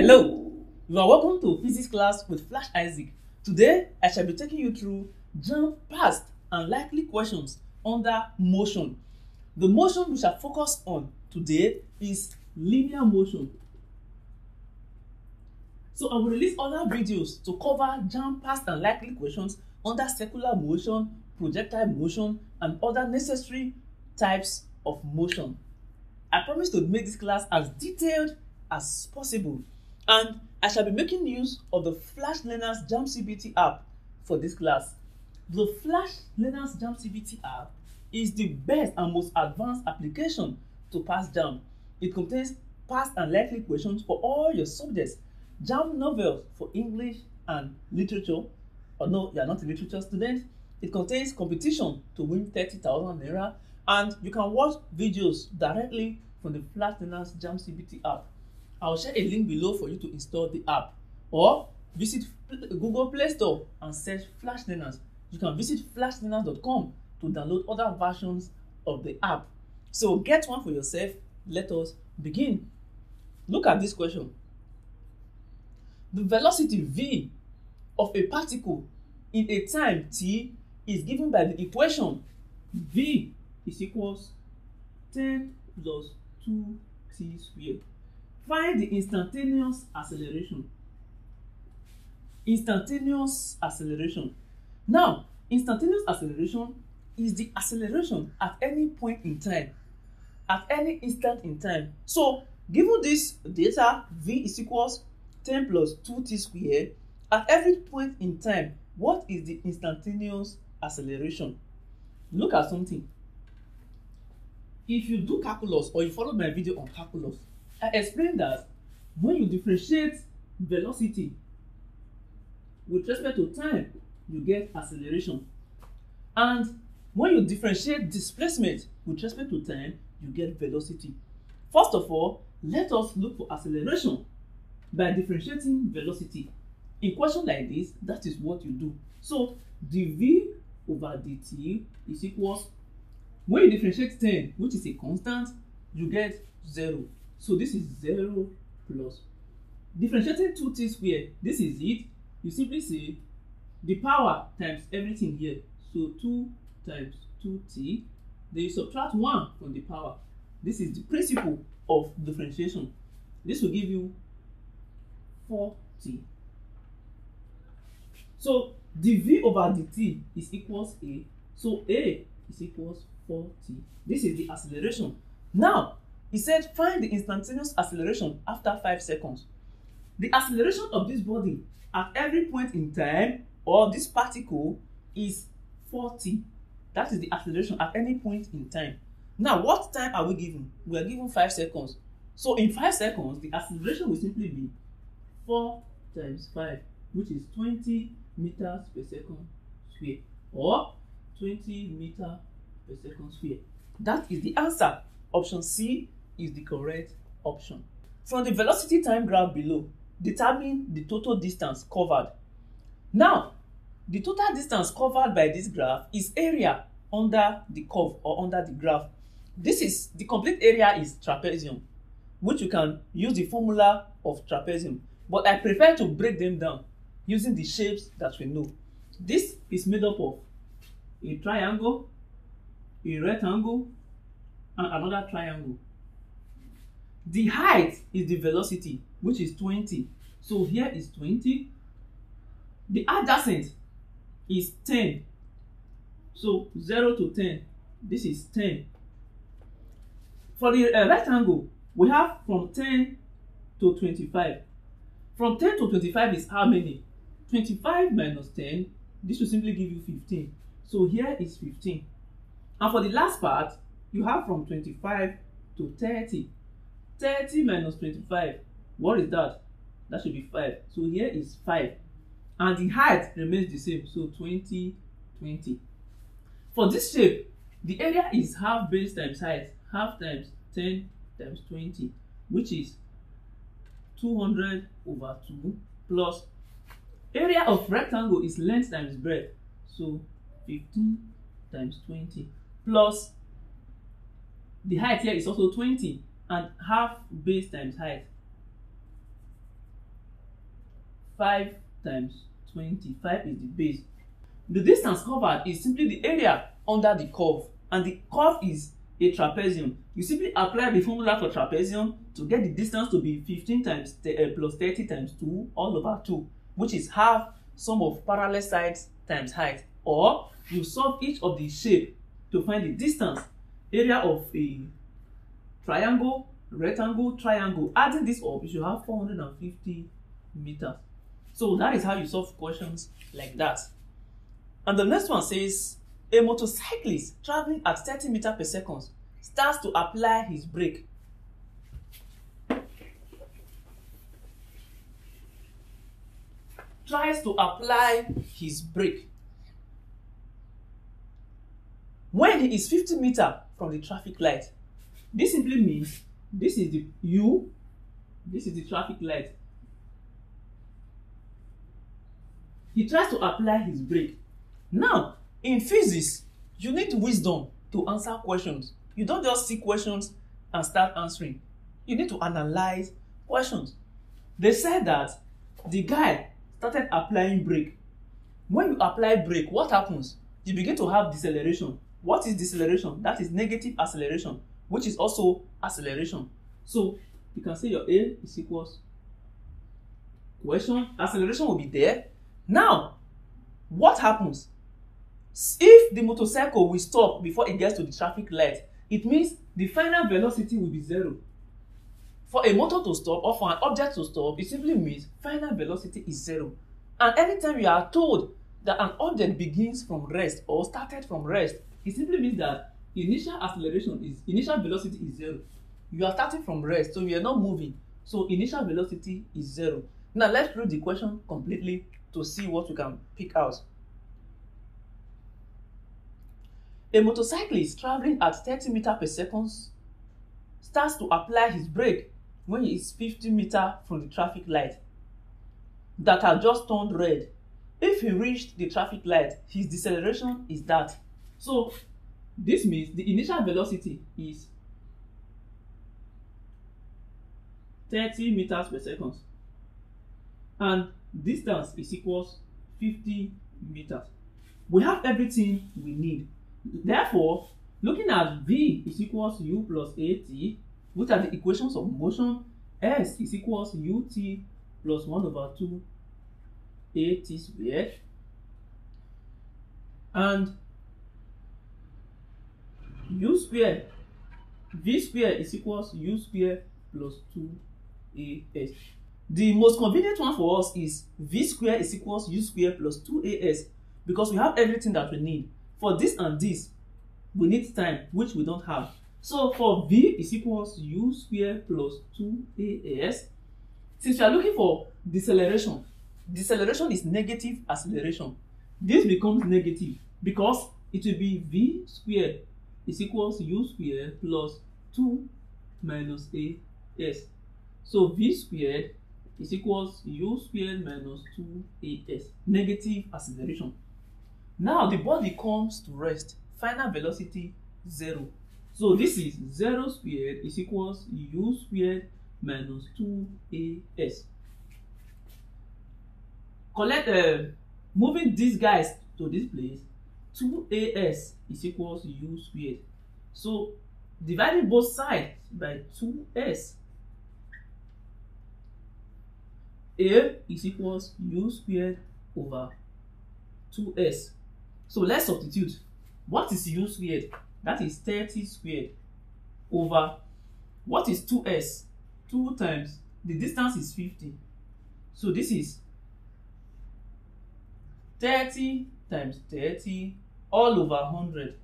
Hello, you are welcome to physics class with Flash Isaac. Today, I shall be taking you through jump past and likely questions under motion. The motion we shall focus on today is linear motion. So I will release other videos to cover jump past and likely questions under circular motion, projectile motion, and other necessary types of motion. I promise to make this class as detailed as possible, and I shall be making use of the Flash Learners JAMB CBT app for this class. The Flash Learners JAMB CBT app is the best and most advanced application to pass JAMB. It contains past and likely questions for all your subjects, JAMB novels for English and literature. Or no, you are not a literature student. It contains competition to win 30,000 naira, and you can watch videos directly from the Flash Learners JAMB CBT app. I will share a link below for you to install the app, or visit Google Play Store and search Flash Learners. You can visit flashlearners.com to download other versions of the app. So get one for yourself. Let us begin. Look at this question. The velocity v of a particle in a time t is given by the equation v is equals 10 plus 2t squared. Find the instantaneous acceleration. Instantaneous acceleration. Now, instantaneous acceleration is the acceleration at any point in time, at any instant in time. So, given this data, v is equals 10 plus 2t squared, at every point in time, what is the instantaneous acceleration? Look at something. If you do calculus or you follow my video on calculus, I explained that when you differentiate velocity with respect to time, you get acceleration. And when you differentiate displacement with respect to time, you get velocity. First of all, let us look for acceleration by differentiating velocity. In question like this, that is what you do. So dv over dt is equals, when you differentiate 10, which is a constant, you get 0. So this is 0 plus. Differentiating 2t squared, this is it. You simply say the power times everything here. So 2 times 2t. Then you subtract 1 from the power. This is the principle of differentiation. This will give you 4t. So dv over dt is equals a. So a is equals 4t. This is the acceleration. Now, he said find the instantaneous acceleration after 5 seconds. The acceleration of this body at every point in time, or this particle, is 4t. That is the acceleration at any point in time. Now, what time are we given? We are given 5 seconds. So in 5 seconds, the acceleration will simply be 4 times 5, which is 20 meters per second square, or 20 meters per second square. That is the answer. Option C is the correct option. From the velocity time graph below, determine the total distance covered. Now, the total distance covered by this graph is area under the curve or under the graph. This is the complete area is trapezium, which you can use the formula of trapezium, but I prefer to break them down using the shapes that we know. This is made up of a triangle, a rectangle, and another triangle. The height is the velocity, which is 20. So here is 20. The adjacent is 10. So 0 to 10. This is 10. For the rectangle, we have from 10 to 25. From 10 to 25 is how many? 25 minus 10. This will simply give you 15. So here is 15. And for the last part, you have from 25 to 30. 30 minus 25, what is that? That should be 5. So here is 5. And the height remains the same. So 20, 20. For this shape, the area is half base times height. Half times 10 times 20, which is 200 over 2, plus area of rectangle is length times breadth. So 15 times 20, plus the height here is also 20, and half base times height. 5 times 20. 5 is the base. The distance covered is simply the area under the curve, and the curve is a trapezium. You simply apply the formula for trapezium to get the distance to be 15 times plus 30 times 2 all over 2, which is half sum of parallel sides times height. Or you solve each of the shape to find the distance, area of a triangle, rectangle, triangle. Adding this up, you should have 450 meters. So that is how you solve questions like that. And the next one says, a motorcyclist traveling at 30 meters per second starts to apply his brake. Tries to apply his brake when he is 50 meters from the traffic light. This simply means this is the U, this is the traffic light. He tries to apply his brake. Now, in physics, you need wisdom to answer questions. You don't just see questions and start answering. You need to analyze questions. They said that the guy started applying brake. When you apply brake, what happens? You begin to have deceleration. What is deceleration? That is negative acceleration, which is also acceleration. So you can say your A is equals question. Acceleration will be there. Now, what happens? If the motorcycle will stop before it gets to the traffic light, it means the final velocity will be 0. For a motor to stop or for an object to stop, it simply means final velocity is 0. And anytime you are told that an object begins from rest or started from rest, it simply means that initial velocity is 0. You are starting from rest, so you are not moving. So initial velocity is 0. Now let's read the question completely to see what we can pick out. A motorcyclist traveling at 30 meters per second starts to apply his brake when he is 50 meters from the traffic light that has just turned red. If he reached the traffic light, his deceleration is that. So this means the initial velocity is 30 meters per second and distance is equals 50 meters. We have everything we need. Therefore, looking at V is equals U plus AT, which are the equations of motion, S is equals UT plus 1 over 2 AT squared, and U squared, V squared is equals U squared plus 2AS. The most convenient one for us is V squared is equals U squared plus 2AS because we have everything that we need. For this and this, we need time, which we don't have. So for V is equals U squared plus 2AS. Since we are looking for deceleration, deceleration is negative acceleration. This becomes negative because it will be V squared is equals U squared plus 2 minus AS. So V squared is equals U squared minus 2AS, negative acceleration. Now the body comes to rest, final velocity 0. So this is 0 squared is equals U squared minus 2AS. Moving these guys to this place, 2AS is equals U squared. So dividing both sides by 2S, A is equals U squared over 2S. So let's substitute. What is U squared? That is 30 squared over, what is 2S? 2 times, the distance is 50. So this is 30 times 30 all over 100.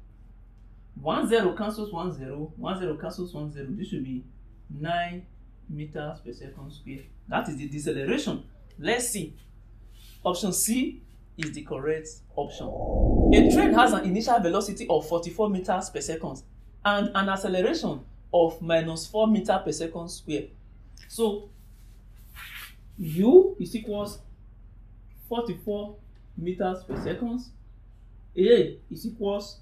1 0 cancels 1 0, 1 0 cancels 1 0. This should be 9 meters per second squared. That is the deceleration. Let's see. Option C is the correct option. A train has an initial velocity of 44 meters per second and an acceleration of minus 4 meters per second squared. So U is equals 44 meters per second. A is equals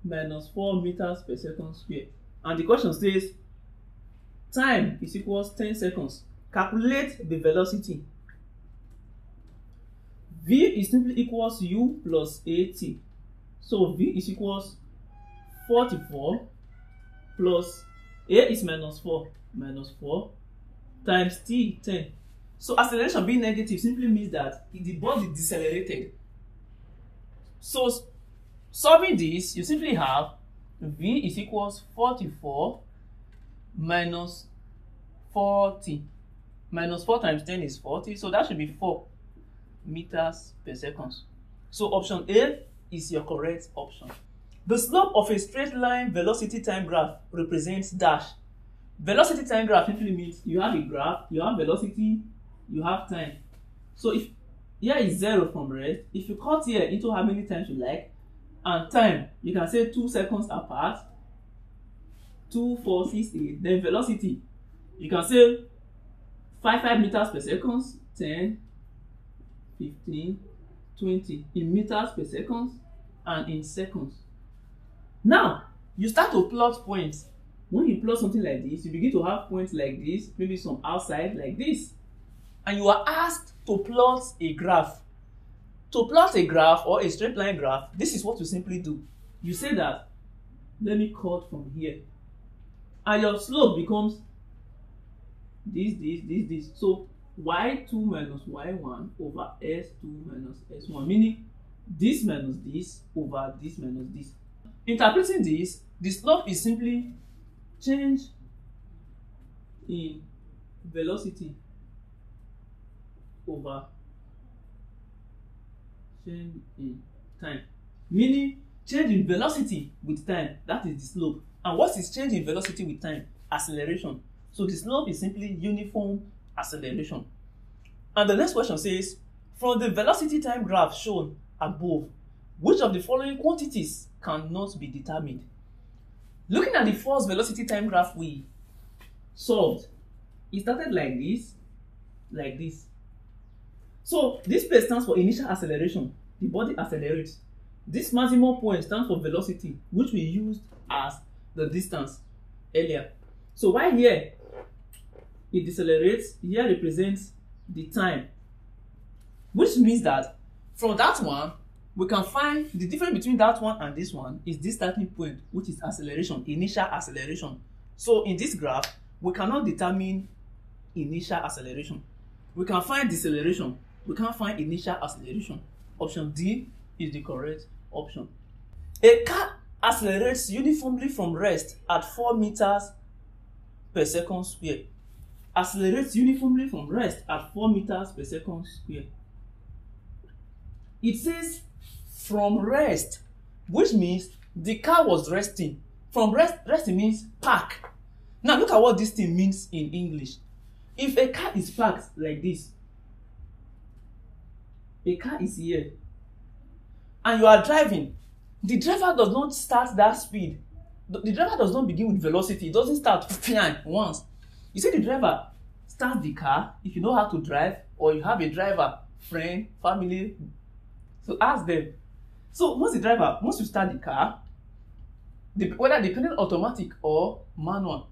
minus 4 meters per second squared. And the question says time is equals 10 seconds. Calculate the velocity. V is simply equals U plus AT. So V is equals 44 plus A is minus 4 times T 10. So acceleration being negative simply means that the body decelerated. So solving this, you simply have V is equals 44 minus 40. Minus 4 times 10 is 40, so that should be 4 meters per second. So option A is your correct option. The slope of a straight line velocity time graph represents dash. Velocity time graph simply means you have a graph, you have velocity, you have time. So if here is 0 from rest, if you cut here into how many times you like, and time, you can say 2 seconds apart, 2, 4, 6, 8. Then velocity, you can say 5 meters per second, 10, 15, 20 in meters per second and in seconds. Now, you start to plot points. When you plot something like this, you begin to have points like this, maybe some outside like this. And you are asked to plot a graph. To plot a graph or a straight line graph, this is what you simply do. You say that, let me cut from here. And your slope becomes this. So y2 minus y1 over s2 minus s1, meaning this minus this over this minus this. Interpreting this, the slope is simply change in velocity over change in time, meaning change in velocity with time. That is the slope. And what is change in velocity with time? Acceleration. So the slope is simply uniform acceleration. And the next question says, from the velocity time graph shown above, which of the following quantities cannot be determined? Looking at the first velocity time graph we solved, it started like this. So this place stands for initial acceleration. The body accelerates. This maximum point stands for velocity, which we used as the distance earlier. So while here it decelerates, here represents the time, which means that from that one we can find the difference between that one and this one is this starting point, which is acceleration, initial acceleration. So in this graph, we cannot determine initial acceleration. We can find deceleration, we can't find initial acceleration. Option D is the correct option. A car accelerates uniformly from rest at 4 meters per second square. Accelerates uniformly from rest at 4 meters per second square. It says from rest, which means the car was resting. From resting means park. Now look at what this thing means in English. If a car is parked like this, a car is here, and you are driving, the driver does not start that speed. The driver does not begin with velocity. It doesn't start once. You see, the driver starts the car, if you know how to drive, or you have a driver, friend, family, so ask them. So once you start the car, whether depending automatic or manual,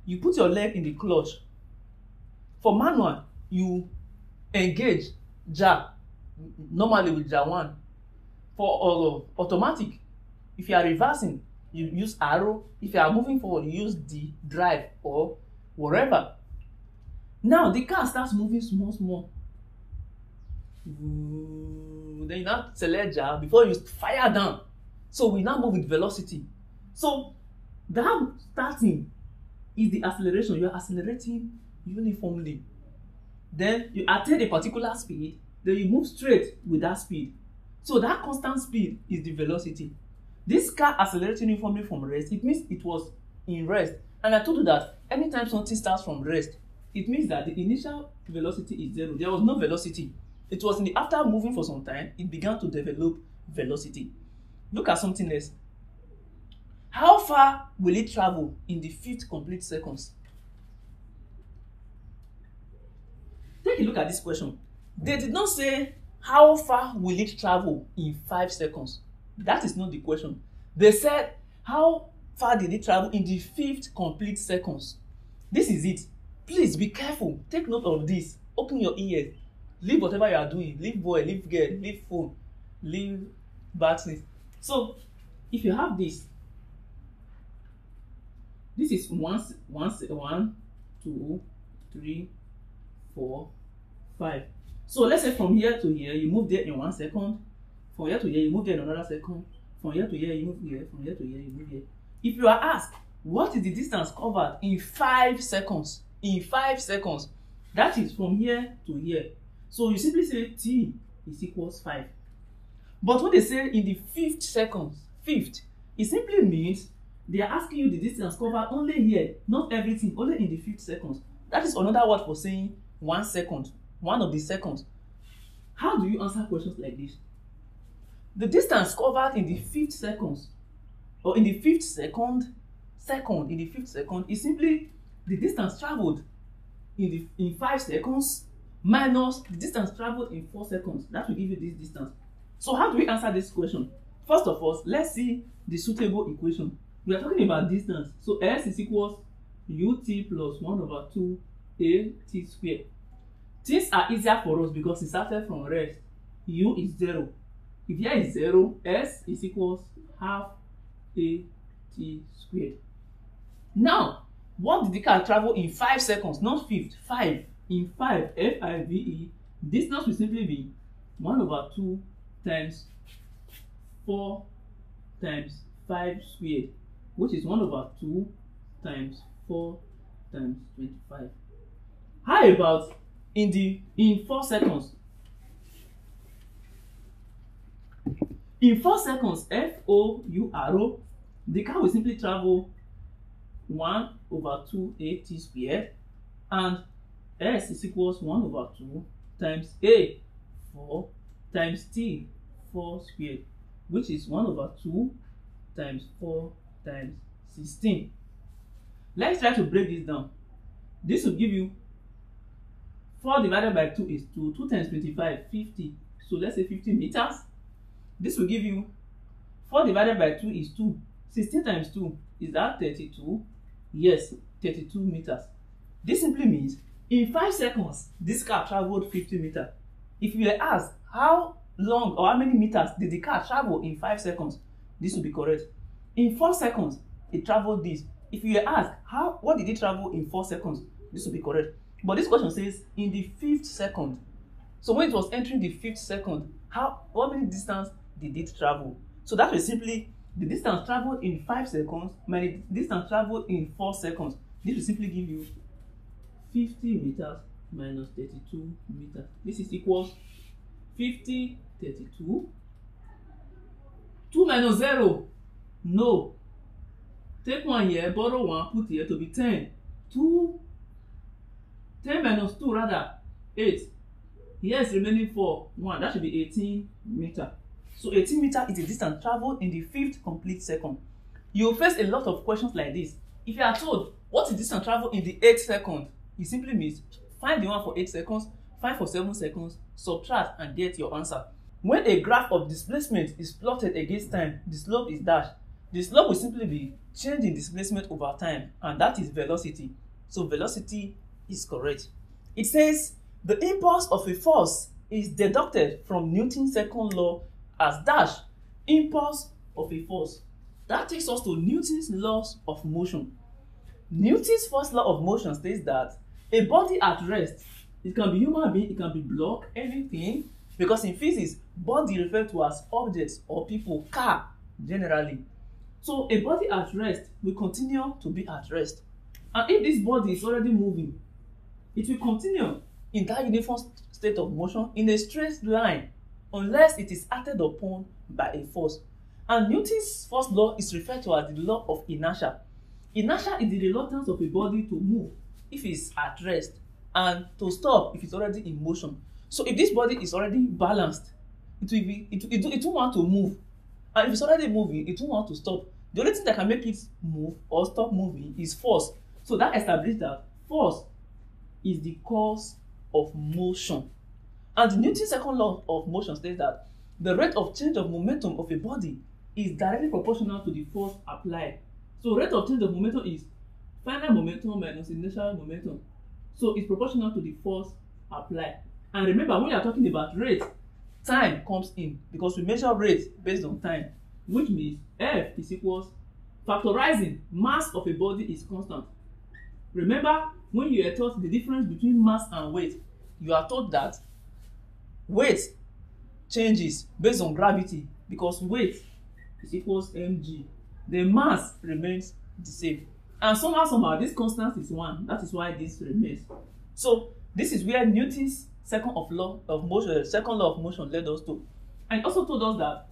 you put your leg in the clutch. For manual, you engage jar, normally with jar 1. For automatic, if you are reversing, you use arrow. If you are moving forward, you use the drive or whatever. Now the car starts moving small. Then you now select jar before you fire down. So we now move with velocity. So that starting is the acceleration. You are accelerating uniformly. Then you attain a particular speed, then you move straight with that speed. So that constant speed is the velocity. This car accelerating uniformly from rest, it means it was in rest. And I told you that anytime something starts from rest, it means that the initial velocity is 0. There was no velocity. It was after moving for some time, it began to develop velocity. Look at something else. How far will it travel in the 5th complete seconds? Take a look at this question. They did not say how far will it travel in 5 seconds. That is not the question. They said how far did it travel in the 5th complete seconds. This is it. Please be careful. Take note of this. Open your ears. Leave whatever you are doing. Leave boy, leave girl, leave phone, leave bad things. So if you have this is 1, 2, 3, 4, 5. So let's say from here to here you move there in 1 second. From here to here you move there in another second. From here to here you move here. From here to here you move here. If you are asked what is the distance covered in 5 seconds, in 5 seconds, that is from here to here. So you simply say t is equals 5. But when they say in the 5th second, it simply means they are asking you the distance covered only here, not everything, only in the 5th second. That is another word for saying 1 second, one of the seconds. How do you answer questions like this? The distance covered in the 5th second, or in the 5th second, in the 5th second is simply the distance traveled in 5 seconds minus the distance traveled in 4 seconds. That will give you this distance. So how do we answer this question? First of all, let's see the suitable equation. We are talking about distance. So S is equals ut plus 1 over 2 at squared. Things are easier for us because it started from rest. U is 0. If here is 0, S is equals half at squared. Now, what did the car travel in 5 seconds? Not 5th, 5. In 5, F-I-V-E, distance will simply be 1 over 2 times 4 times 5 squared, which is 1 over 2 times 4 times 25. How about in 4 seconds? In 4 seconds, F-O-U-R-O, the car will simply travel 1 over 2 at squared, and S is equals 1 over 2 times A, 4 times T, 4 squared, which is 1 over 2 times 4 times 16. Let's try to break this down. This will give you 4 divided by 2 is 2. 2 times 25, 50. So let's say 50 meters. This will give you 4 divided by 2 is 2. 16 times 2 is that 32? Yes, 32 meters. This simply means in 5 seconds, this car traveled 50 meters. If you were asked how long or how many meters did the car travel in 5 seconds, this will be correct. In 4 seconds, it traveled this. If you were asked what did it travel in 4 seconds, this will be correct. But this question says in the 5th second. So when it was entering the 5th second, what many distance did it travel? So that was simply the distance traveled in 5 seconds minus the distance traveled in 4 seconds. This will simply give you 50 meters minus 32 meters. This is equals 50, 32. 2 minus 0. No. Take 1 here, borrow 1, put here to be 10. 10 minus 2 rather, 8. Here is remaining 4, 1. That should be 18 meters. So 18 meters is the distance traveled in the 5th complete second. You will face a lot of questions like this. If you are told what is the distance traveled in the 8th second, it simply means find the one for 8 seconds, find for 7 seconds, subtract and get your answer. When a graph of displacement is plotted against time, the slope is dashed. The slope will simply be change in displacement over time, and that is velocity. So velocity is correct. It says the impulse of a force is deducted from Newton's second law as dash impulse of a force. That takes us to Newton's laws of motion. Newton's first law of motion states that a body at rest, it can be human being, it can be block, anything, because in physics, body referred to as objects or people, car, generally. So a body at rest will continue to be at rest. And if this body is already moving, it will continue in that uniform state of motion in a straight line unless it is acted upon by a force. And Newton's first law is referred to as the law of inertia. Inertia is the reluctance of a body to move if it's at rest and to stop if it's already in motion. So if this body is already balanced, it won't want to move. And if it's already moving, it won't want to stop. The only thing that can make it move or stop moving is force. So that establishes that force is the cause of motion. And Newton's second law of motion states that the rate of change of momentum of a body is directly proportional to the force applied. So rate of change of momentum is final momentum minus initial momentum. So it's proportional to the force applied. And remember, when you are talking about rate, time comes in because we measure rate based on time, which means F is equals factorizing mass of a body is constant. Remember, when you are taught the difference between mass and weight, you are taught that weight changes based on gravity because weight is equals mg. The mass remains the same. And somehow this constant is 1. That is why this remains. So this is where Newton's second law of motion led us to. And also told us that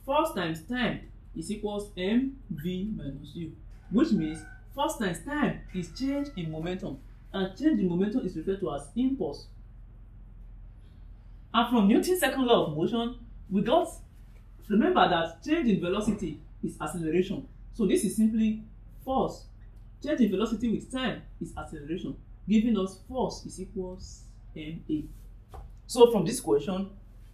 force times time is equals mv minus u, which means force times time is change in momentum, and change in momentum is referred to as impulse. And from Newton's second law of motion, we got, remember that change in velocity is acceleration. So this is simply force. Change in velocity with time is acceleration, giving us force is equals ma. So from this question,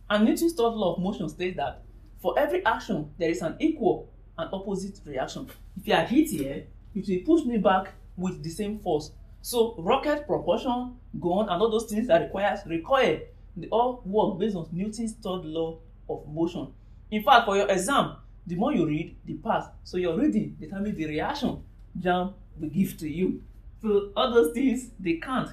and Newton's third law of motion states that for every action, there is an equal and opposite reaction. If you are hit here, it will push me back with the same force. So rocket propulsion, gun, and all those things that requires recoil, they all work based on Newton's third law of motion. In fact, for your exam, the more you read, the pass. So your reading determines the reaction JAMB will give to you. So all those things, they can't.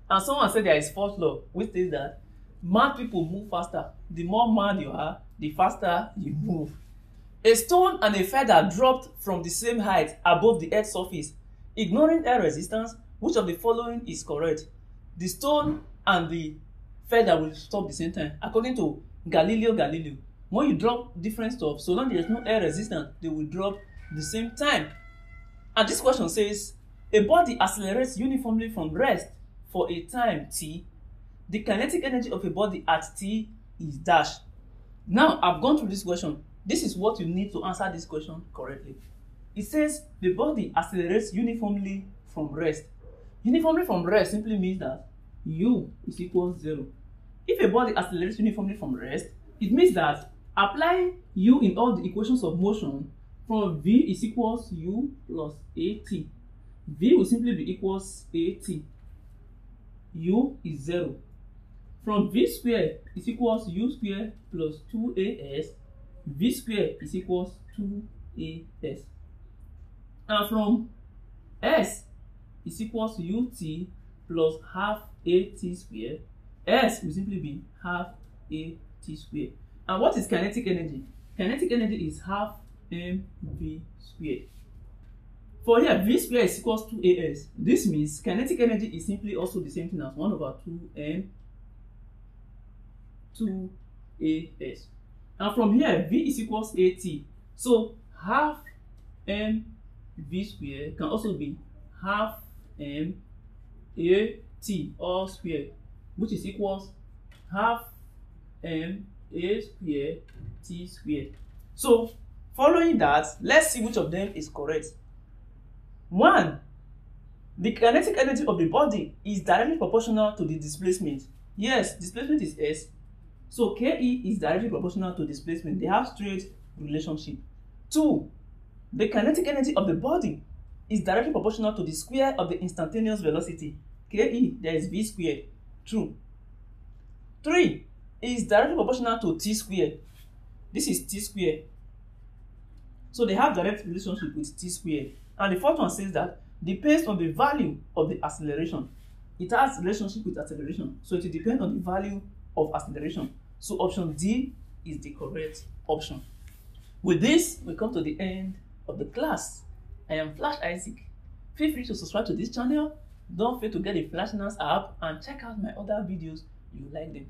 And someone said there is fourth law, which says that mad people move faster. The more mad you are, the faster you move. A stone and a feather dropped from the same height above the earth's surface. Ignoring air resistance, which of the following is correct? The stone and the feather will stop at the same time. According to Galileo Galilei, when you drop different stuff, so long there is no air resistance, they will drop the same time. And this question says, a body accelerates uniformly from rest for a time t. The kinetic energy of a body at t is dash. Now, I've gone through this question. This is what you need to answer this question correctly. It says the body accelerates uniformly from rest. Uniformly from rest simply means that u is equals 0. If a body accelerates uniformly from rest, it means that applying u in all the equations of motion, from v is equals u plus at. V will simply be equals at. U is 0. From v square is equals u square plus 2as. V square is equals 2as. And from s is equals ut plus half at square. S will simply be half at square. And what is kinetic energy? Kinetic energy is half mv squared. For here, v square is equals to as. This means kinetic energy is simply also the same thing as 1 over 2m 2as. And from here, v is equals at. So half mv squared can also be half m at all squared, which is equals half m a squared t squared. So following that, let's see which of them is correct. 1. The kinetic energy of the body is directly proportional to the displacement. Yes, displacement is s. So Ke is directly proportional to displacement. They have straight relationship. 2. The kinetic energy of the body is directly proportional to the square of the instantaneous velocity. Ke, there is v squared. True. 3. Is directly proportional to t squared. This is t squared. So they have direct relationship with t squared. And the fourth one says that depends on the value of the acceleration. It has relationship with acceleration. So it will depend on the value of acceleration. So option D is the correct option. With this, we come to the end of the class. I am Flash Isaac. Feel free to subscribe to this channel. Don't forget to get the Flash Nance app and check out my other videos. You like them.